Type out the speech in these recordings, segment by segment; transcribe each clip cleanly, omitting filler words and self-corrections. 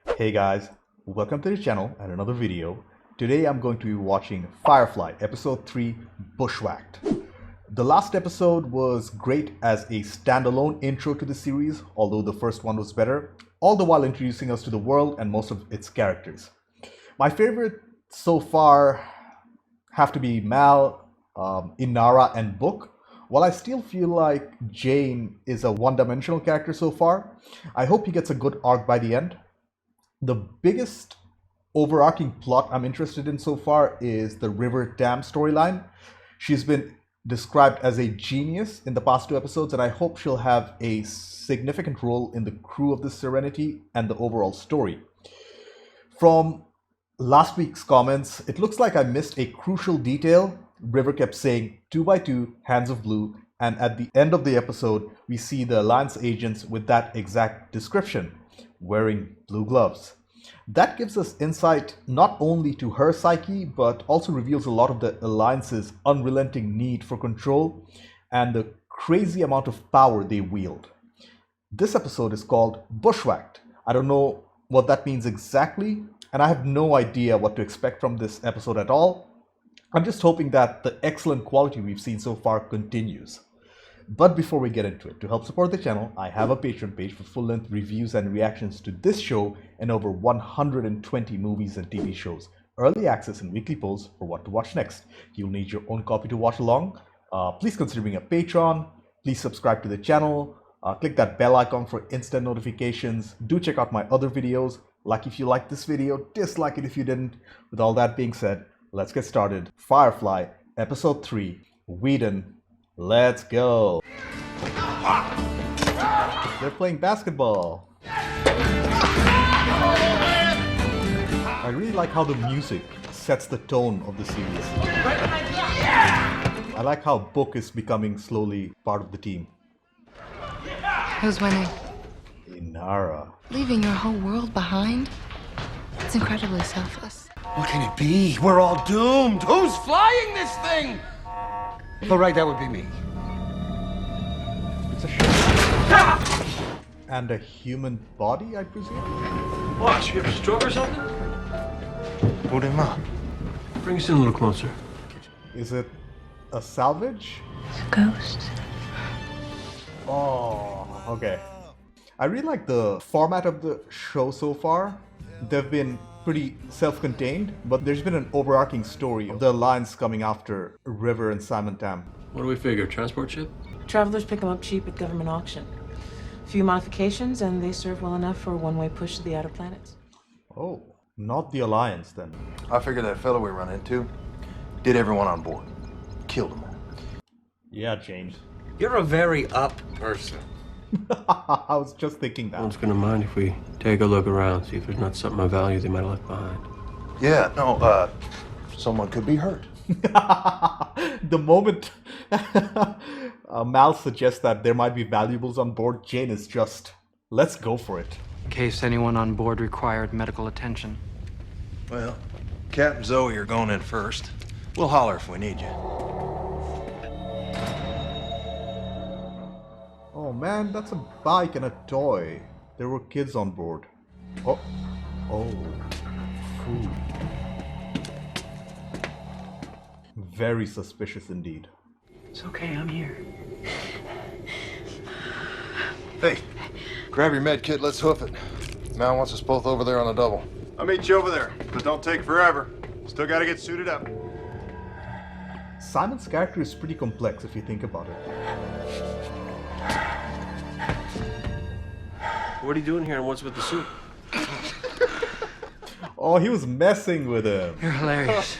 Hey guys, welcome to the channel and another video. Today I'm going to be watching Firefly episode 3 Bushwhacked. The last episode was great as a standalone intro to the series, although the first one was better, all the while introducing us to the world and most of its characters. My favorite so far have to be Mal, Inara and Book. While I still feel like Jane is a one-dimensional character so far, I hope he gets a good arc by the end. The biggest overarching plot I'm interested in so far is the River Tam storyline. She's been described as a genius in the past 2 episodes, and I hope she'll have a significant role in the crew of the Serenity and the overall story. From last week's comments, it looks like I missed a crucial detail. River kept saying 2x2 hands of blue, and at the end of the episode we see the Alliance agents with that exact description, wearing blue gloves. That gives us insight not only to her psyche, but also reveals a lot of the Alliance's unrelenting need for control and the crazy amount of power they wield. This episode is called Bushwhacked. I don't know what that means exactly, and I have no idea what to expect from this episode at all. I'm just hoping that the excellent quality we've seen so far continues. But before we get into it, to help support the channel, I have a Patreon page for full-length reviews and reactions to this show and over 120 movies and TV shows, early access and weekly polls for what to watch next. You'll need your own copy to watch along. Please consider being a patron. Please subscribe to the channel. Click that bell icon for instant notifications. Do check out my other videos. Like if you liked this video, dislike it if you didn't. With all that being said, let's get started. Firefly, Episode 3, Whedon. Let's go. They're playing basketball. I really like how the music sets the tone of the series. I like how Book is becoming slowly part of the team. Who's winning? Inara. Leaving your whole world behind? It's incredibly selfless. What can it be? We're all doomed. Who's flying this thing? All right, that would be me. It's a ship. And a human body, I presume? What, you have a stroke or something? Put him up. Bring us in a little closer. Is it a salvage? It's a ghost. Oh, okay. I really like the format of the show so far. They've been pretty self-contained, but there's been an overarching story of the Alliance coming after River and Simon Tam. What do we figure, transport ship? Travelers pick them up cheap at government auction. A few modifications and they serve well enough for a one-way push to the outer planets. Oh, not the Alliance then. I figured that fellow we run into did everyone on board. Killed them all. Yeah, James. You're a very up person. I was just thinking No that. one's gonna mind if we take a look around, see if there's not something of value they might have left behind. Yeah, no, someone could be hurt. The moment Mal suggests that there might be valuables on board, Jane is just, let's go for it. In case anyone on board required medical attention. Well, Cap and Zoe are going in first. We'll holler if we need you. Oh man, that's a bike and a toy. There were kids on board. Oh, food. Very suspicious indeed. It's okay, I'm here. Hey, grab your med kit, let's hoof it. Mal wants us both over there on a double. I'll meet you over there, but don't take forever. Still gotta get suited up. Simon's character is pretty complex if you think about it. What are you doing here and what's with the suit? Oh, he was messing with him. You're hilarious.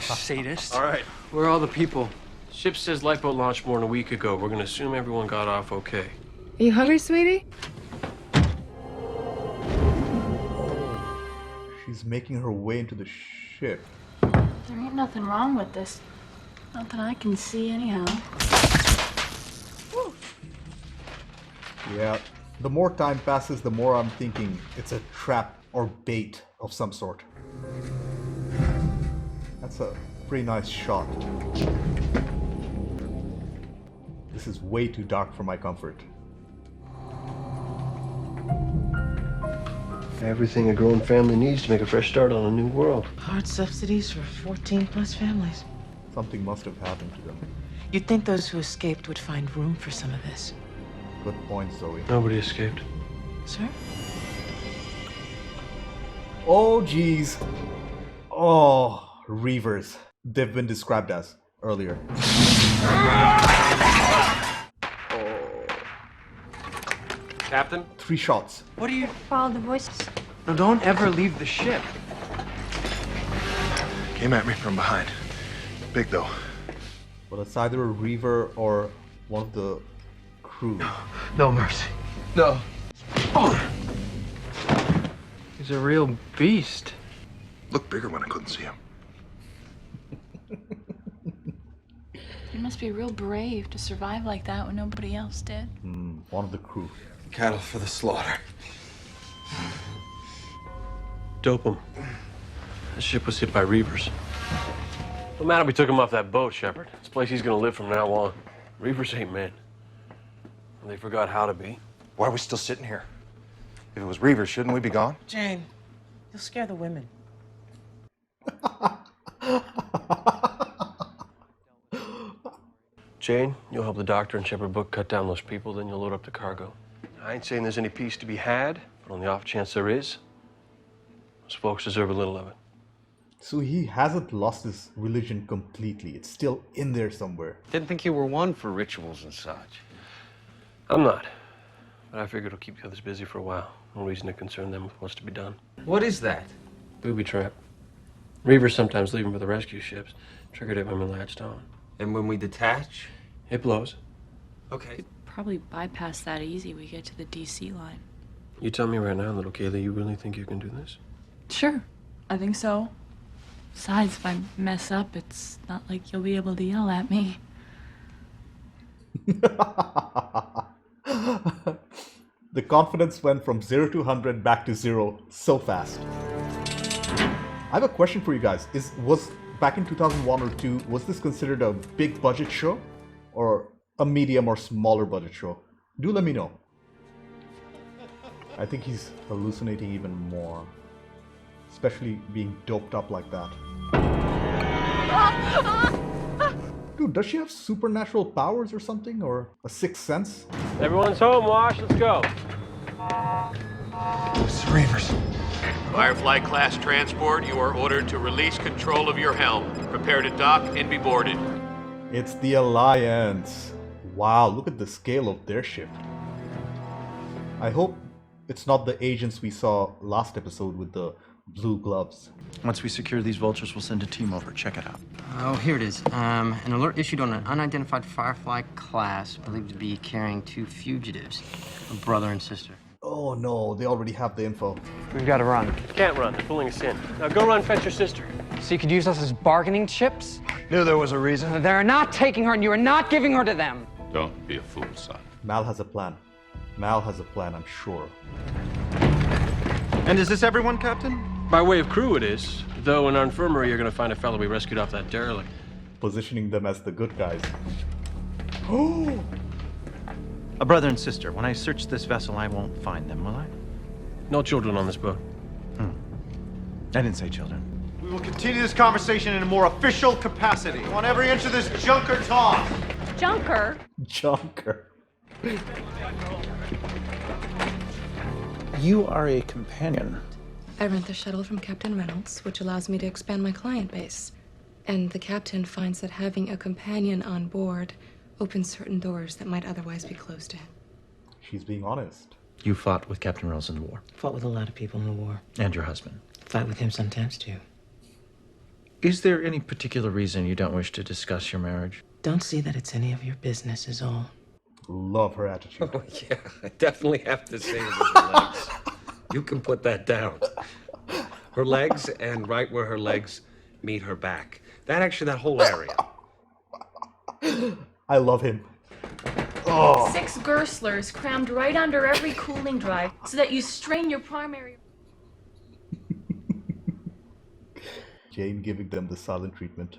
Sadist. All right. Where are all the people? Ship says lifeboat launched more than a week ago. We're gonna assume everyone got off okay. Are you hungry, sweetie? She's making her way into the ship. There ain't nothing wrong with this. Not that I can see, anyhow. Yeah, the more time passes, the more I'm thinking it's a trap or bait of some sort. That's a pretty nice shot. This is way too dark for my comfort. Everything a grown family needs to make a fresh start on a new world. Hard subsidies for 14 plus families. Something must have happened to them. You'd think those who escaped would find room for some of this. Good point, Zoe. Nobody escaped. Sir? Oh, geez. Oh, Reavers. They've been described as earlier. Captain? 3 shots. What do you... Follow the voices. No, don't ever leave the ship. Came at me from behind. Big though. Well, it's either a Reaver or one of the crew. No mercy. No. He's a real beast. Looked bigger when I couldn't see him. You must be real brave to survive like that when nobody else did. One of the crew. Cattle for the slaughter. Dope him. The ship was hit by Reavers. No matter we took him off that boat, Shepard. This place he's gonna live from now on. Reavers ain't men. They forgot how to be. Why are we still sitting here? If it was Reavers, shouldn't we be gone? Jane, you'll scare the women. Jane, you'll help the doctor and Shepard Book cut down those people, then you'll load up the cargo. I ain't saying there's any peace to be had, but on the off chance there is, those folks deserve a little of it. So he hasn't lost his religion completely. It's still in there somewhere. Didn't think you were one for rituals and such. I'm not, but I figured it'll keep the others busy for a while. No reason to concern them with what's to be done. What is that? Booby trap. Reavers sometimes leave them for the rescue ships. Triggered it when we latched on. And when we detach? It blows. Okay. Probably bypass that easy. We get to the DC line. You tell me right now, little Kaylee, you really think you can do this? Sure, I think so. Besides, if I mess up, it's not like you'll be able to yell at me. The confidence went from 0 to 100 back to 0 so fast. I have a question for you guys. Was back in 2001 or 2, was this considered a big budget show? Or a medium or smaller budget show? Do let me know. I think he's hallucinating even more. Especially being doped up like that. Dude, does she have supernatural powers or something? Or a sixth sense? Everyone's home, Wash. Let's go. It's Reavers. Firefly class transport, you are ordered to release control of your helm. Prepare to dock and be boarded. It's the Alliance. Wow, look at the scale of their ship. I hope it's not the agents we saw last episode with the blue gloves. Once we secure these vultures, we'll send a team over. Check it out. Oh, here it is. An alert issued on an unidentified Firefly class believed to be carrying 2 fugitives, a brother and sister. Oh no, they already have the info. We've got to run. Can't run. They're pulling us in. Now go run fetch your sister. So you could use us as bargaining chips? Knew there was a reason. They're not taking her, and you are not giving her to them. Don't be a fool, son. Mal has a plan. Mal has a plan, I'm sure. And is this everyone, Captain? By way of crew it is. Though in our infirmary you're gonna find a fellow we rescued off that derelict. Positioning them as the good guys. Oh! A brother and sister. When I search this vessel, I won't find them, will I? No children on this boat. I didn't say children. We will continue this conversation in a more official capacity. I want every inch of this junker talk. Junker? Junker. You are a companion. I rent the shuttle from Captain Reynolds, which allows me to expand my client base. And the captain finds that having a companion on board opens certain doors that might otherwise be closed to him. She's being honest. You fought with Captain Reynolds in the war. Fought with a lot of people in the war. And your husband. Fight with him sometimes, too. Is there any particular reason you don't wish to discuss your marriage? Don't see that it's any of your business is all. Love her attitude. Oh, yeah, I definitely have to say it was her legs. You can put that down. Her legs, and right where her legs meet her back. That whole area. I love him. Oh. 6 Gerslers crammed right under every cooling drive so that you strain your primary... Jane giving them the silent treatment.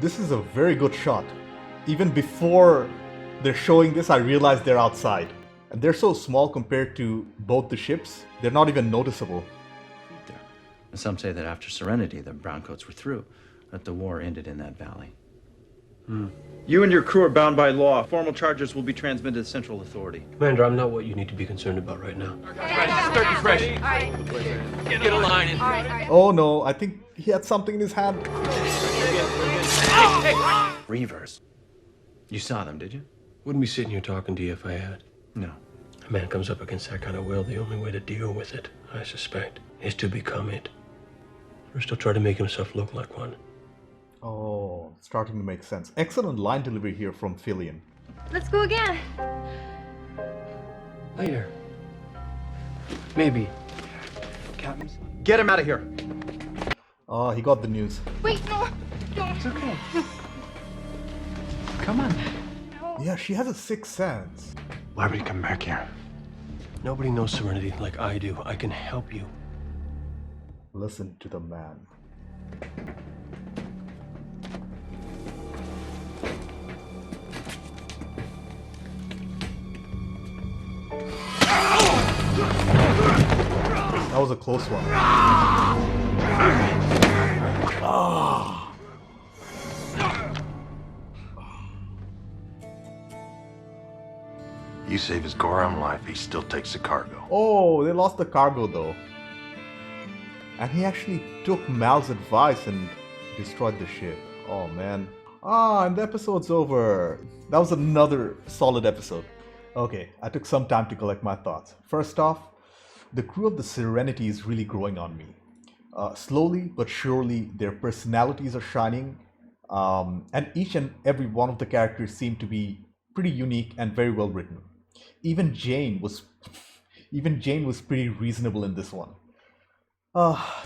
This is a very good shot. Even before they're showing this, I realized they're outside. And they're so small compared to both the ships, they're not even noticeable. And some say that after Serenity, the Browncoats were through, that the war ended in that valley. You and your crew are bound by law. Formal charges will be transmitted to Central Authority. Commander, I'm not what you need to be concerned about right now. Turkey fresh. Get a line in. Oh no, I think he had something in his hand. Reavers. You saw them, did you? Wouldn't be sitting here talking to you if I had. No. A man comes up against that kind of will, the only way to deal with it, I suspect, is to become it. First, he'll try to make himself look like one. Oh, starting to make sense. Excellent line delivery here from Fillion. Let's go again. Later. Maybe. Captain, get him out of here. Oh, he got the news. Wait, no. It's okay. Come on. Yeah, she has a sixth sense. Why would you come back here? Nobody knows Serenity like I do. I can help you. Listen to the man. That was a close one. Ah. You save his Goram life, he still takes the cargo. Oh, they lost the cargo though. And he actually took Mal's advice and destroyed the ship. Oh man. Ah, and the episode's over. That was another solid episode. Okay, I took some time to collect my thoughts. First off, the crew of the Serenity is really growing on me. Slowly but surely, their personalities are shining, and each and every one of the characters seem to be pretty unique and very well written. Even Jane was pretty reasonable in this one.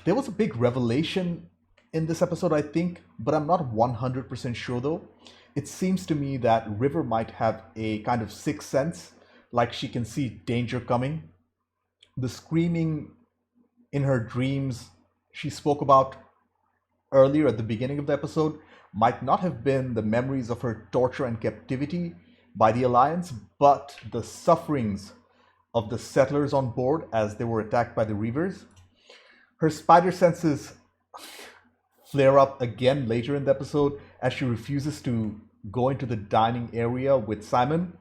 There was a big revelation in this episode, I think, but I'm not 100% sure though. It seems to me that River might have a kind of sixth sense, like she can see danger coming. The screaming in her dreams she spoke about earlier at the beginning of the episode might not have been the memories of her torture and captivity by the Alliance, but the sufferings of the settlers on board as they were attacked by the Reavers. Her spider senses flare up again later in the episode as she refuses to go into the dining area with Simon,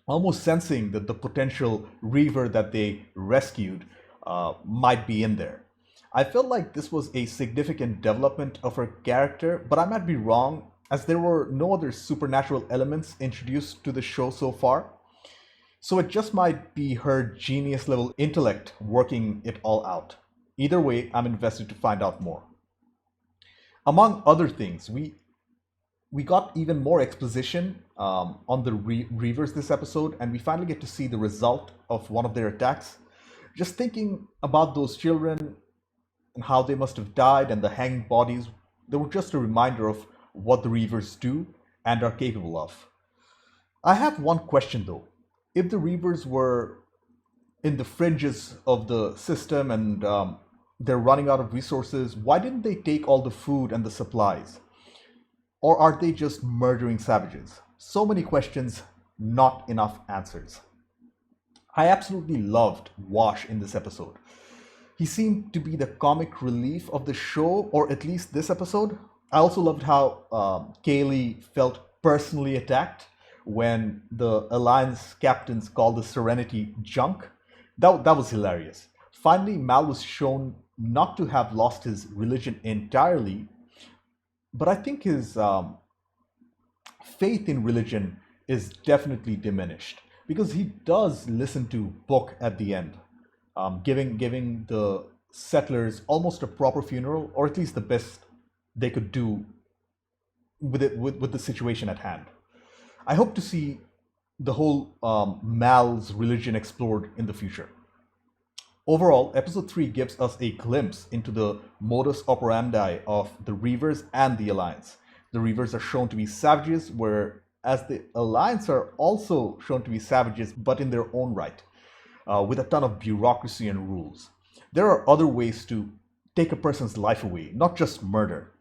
almost sensing that the potential Reaver that they rescued might be in there. I felt like this was a significant development of her character, but I might be wrong, as there were no other supernatural elements introduced to the show so far. So it just might be her genius level intellect working it all out. Either way, I'm invested to find out more. Among other things, we got even more exposition on the Reavers this episode, and we finally get to see the result of one of their attacks. Just thinking about those children and how they must have died and the hanging bodies, they were just a reminder of what the Reavers do and are capable of. I have one question though. If the Reavers were in the fringes of the system and they're running out of resources, why didn't they take all the food and the supplies? Or are they just murdering savages? So many questions, not enough answers. I absolutely loved Wash in this episode. He seemed to be the comic relief of the show, or at least this episode. I also loved how Kaylee felt personally attacked when the Alliance captains called the Serenity junk. That was hilarious. Finally, Mal was shown not to have lost his religion entirely, but I think his faith in religion is definitely diminished, because he does listen to Book at the end, giving the settlers almost a proper funeral, or at least the best they could do with the situation at hand. I hope to see the whole Mal's religion explored in the future. Overall, episode 3 gives us a glimpse into the modus operandi of the Reavers and the Alliance. The Reavers are shown to be savages, whereas the Alliance are also shown to be savages, but in their own right, with a ton of bureaucracy and rules. There are other ways to take a person's life away, not just murder.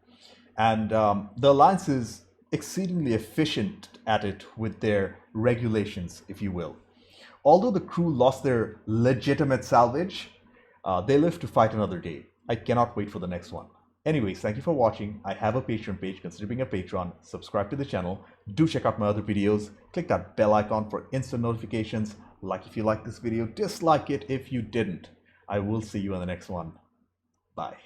And the Alliance is exceedingly efficient at it with their regulations, if you will. Although the crew lost their legitimate salvage, they live to fight another day. I cannot wait for the next one. Anyways, thank you for watching. I have a Patreon page. Consider being a patron. Subscribe to the channel. Do check out my other videos. Click that bell icon for instant notifications. Like if you liked this video. Dislike it if you didn't. I will see you in the next one. Bye.